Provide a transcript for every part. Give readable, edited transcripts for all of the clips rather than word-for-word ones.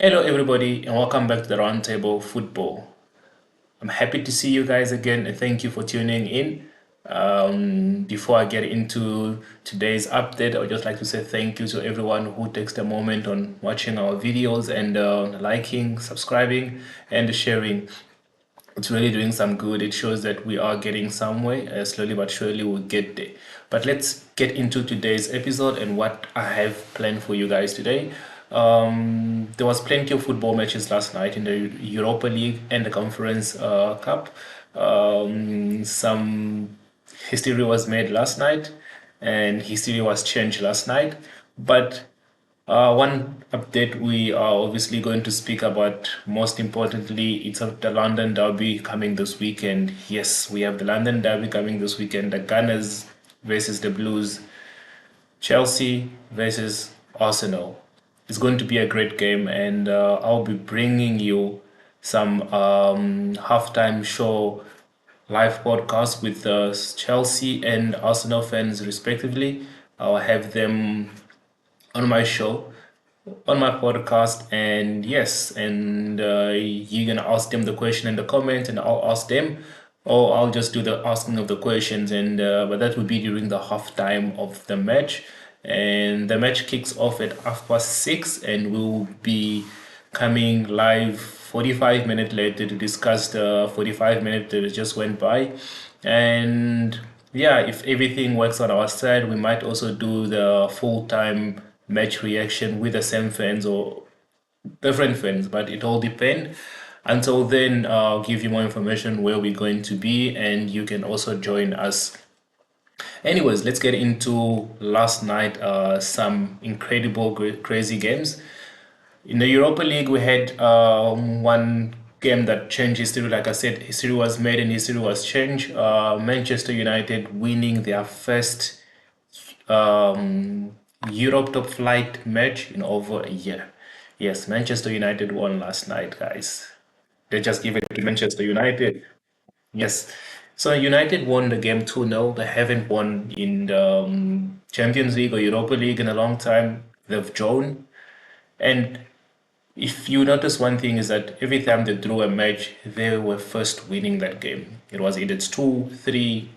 Hello, everybody, and welcome back to the Roundtable Football. I'm happy to see you guys again, and thank you for tuning in. Before I get into today's update, I would just like to say thank you to everyone who takes the moment on watching our videos and liking, subscribing, and sharing. It's really doing some good. It shows that we are getting somewhere. Slowly but surely, we'll get there. But let's get into today's episode and what I have planned for you guys today. There was plenty of football matches last night in the Europa League and the Conference Cup. Some history was made last night, and history was changed last night. But one update we are obviously going to speak about, most importantly, it's of the London Derby coming this weekend. Yes, we have the London Derby coming this weekend. The Gunners versus the Blues, Chelsea versus Arsenal. It's going to be a great game, and I'll be bringing you some halftime show live podcast with Chelsea and Arsenal fans, respectively. I'll have them on my show, on my podcast, and yes, and you're gonna ask them the question in the comments, and I'll ask them, or I'll just do the asking of the questions, and but that will be during the halftime of the match, and the match kicks off at 6:30, and we'll be coming live 45 minutes later to discuss the 45 minutes that just went by, and yeah, if everything works on our side, we might also do the full-time match reaction with the same fans or different fans, but it all depends. Until then, I'll give you more information where we're going to be, and you can also join us. Anyways, let's get into last night. Some incredible, crazy games. In the Europa League, we had one game that changed history. Like I said, history was made and history was changed. Manchester United winning their first Europe top flight match in over a year. Yes, Manchester United won last night, guys. They just give it to Manchester United. Yes. So United won the game 2-0. They haven't won in the Champions League or Europa League in a long time. They've drawn. And if you notice, one thing is that every time they drew a match, they were first winning that game. It was either 2, 3,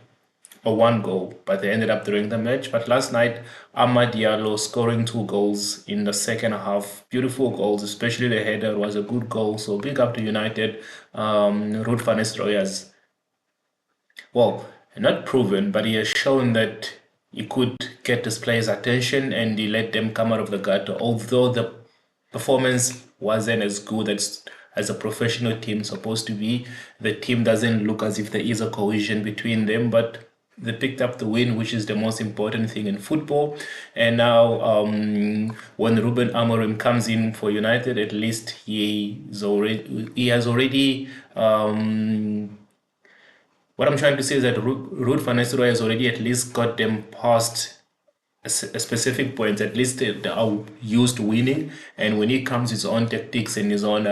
or one goal, but they ended up drawing the match. But last night, Amad Diallo scoring 2 goals in the second half. Beautiful goals, especially the header was a good goal. So big up to United. Ruud van Nistelrooy has, well, not proven, but he has shown that he could get his players' attention and he let them come out of the gutter. Although the performance wasn't as good as a professional team supposed to be, the team doesn't look as if there is a cohesion between them, but they picked up the win, which is the most important thing in football. And now, when Ruben Amorim comes in for United, at least he has already. What I'm trying to say is that Ruud van Nistelrooy has already at least got them past a specific point. At least they are used to winning, and when he comes his own tactics and his own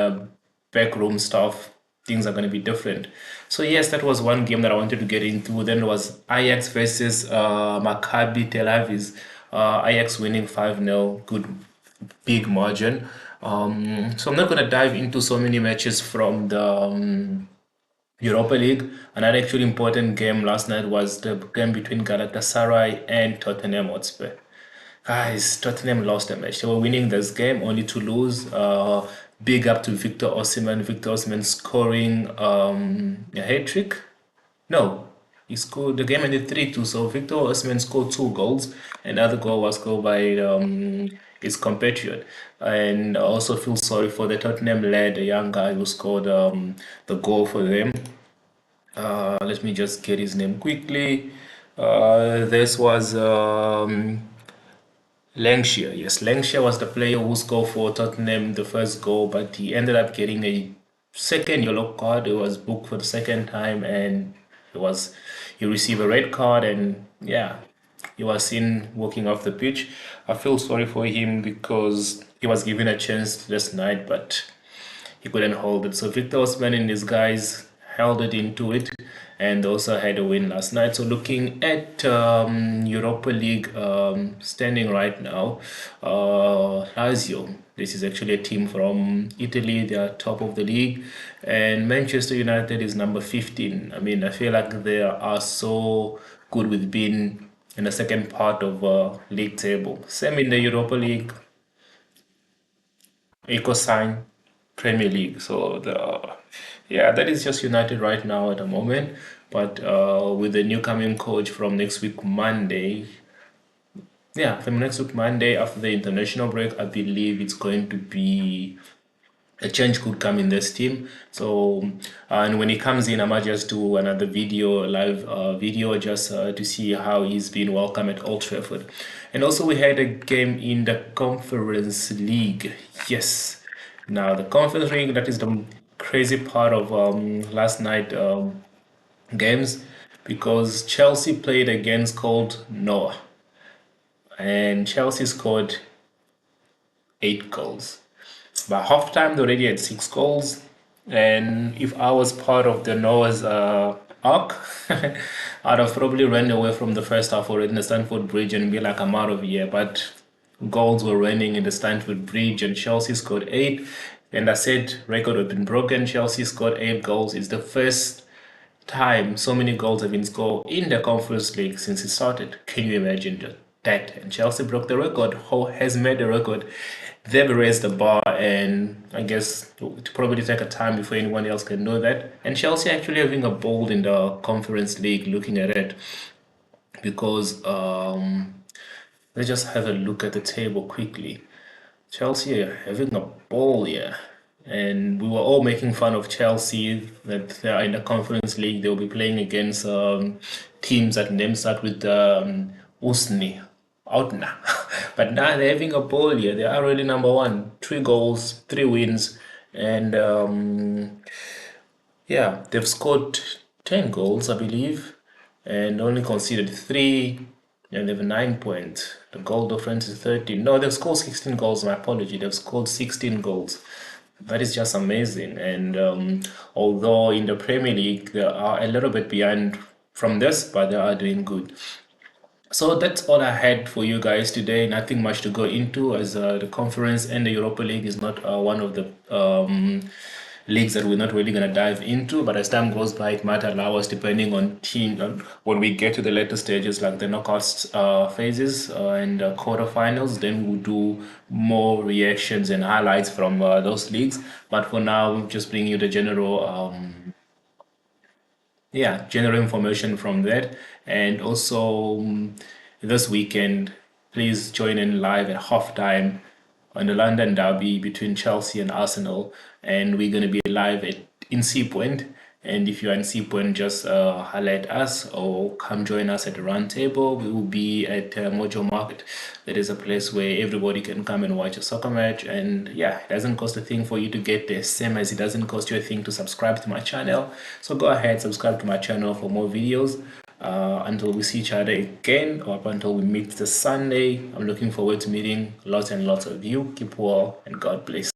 backroom stuff, things are going to be different. So yes, that was one game that I wanted to get into. Then it was Ajax versus Maccabi Tel Aviv. Ajax winning 5-0, good big margin. So I'm not going to dive into so many matches from the Europa League. Another actually important game last night was the game between Galatasaray and Tottenham Hotspur. Guys, Tottenham lost the match. They were winning this game only to lose. Big up to Victor Osimhen. Victor Osimhen scoring a hat trick. No, he scored the game ended 3-2. So Victor Osimhen scored 2 goals, and the other goal was scored by his compatriot. And I also feel sorry for the Tottenham lad, the young guy who scored the goal for them. Let me just get his name quickly. This was Lancashire. Yes, Lancashire was the player who scored for Tottenham the first goal, but he ended up getting a second yellow card. It was booked for the second time, and he received a red card, and yeah, he was seen walking off the pitch. I feel sorry for him because he was given a chance last night, but he couldn't hold it. So Victor Osimhen and his guys held it into it and also had a win last night. So looking at Europa League standing right now, Lazio This is actually a team from Italy. They are top of the league, and Manchester United is number 15. I mean, I feel like they are so good with being in the second part of league table. Same in the Europa League, Ecosign, Premier League. So the yeah, that is just United right now at the moment. But with the new coming coach from next week Monday, yeah, from next week Monday after the international break, I believe it's going to be a change could come in this team. So, and when he comes in, I might just do another video, live video, just to see how he's been welcome at Old Trafford. And also, we had a game in the Conference League. Yes. Now, the Conference League, that is the crazy part of last night games, because Chelsea played against called Noah, and Chelsea scored 8 goals. By halftime, they already had 6 goals. And if I was part of the Noah's arc, I'd have probably run away from the first half already in the Stamford Bridge and be like, I'm out of here. But goals were running in the Stamford Bridge, and Chelsea scored 8. And I said, record had been broken. Chelsea scored 8 goals. It's the first time so many goals have been scored in the Conference League since it started. Can you imagine that? And Chelsea broke the record. Who has made the record? They've raised the bar, and I guess it probably take a time before anyone else can know that. And Chelsea actually having a bold in the Conference League, looking at it, because let's just have a look at the table quickly. Chelsea are having a ball here. And we were all making fun of Chelsea that they are in the Conference League. They'll be playing against teams that name start with Usni, Outna. But now they're having a ball here. They are really number one. 3 goals, 3 wins. And yeah, they've scored 10 goals, I believe, and only conceded 3, and they have 9 points. The goal difference is 13. No, they've scored 16 goals, my apology. They've scored 16 goals. That is just amazing. And although in the Premier League, they are a little bit behind from this, but they are doing good. So that's all I had for you guys today. Nothing much to go into, as the conference and the Europa League is not one of the leagues that we're not really going to dive into. But as time goes by, it might allow us, depending on team, when we get to the later stages, like the knockouts phases and quarterfinals, then we'll do more reactions and highlights from those leagues. But for now, we'll just bring you the general yeah, general information from that. And also this weekend, please join in live at halftime on the London derby between Chelsea and Arsenal. And we're going to be live in Sea Point. And if you're in Sea Point, just highlight us or come join us at the round table. We will be at Mojo Market. That is a place where everybody can come and watch a soccer match. And yeah, it doesn't cost a thing for you to get there, same as it doesn't cost you a thing to subscribe to my channel. So go ahead, subscribe to my channel for more videos. Until we see each other again, or up until we meet this Sunday, I'm looking forward to meeting lots and lots of you. Keep well, and God bless.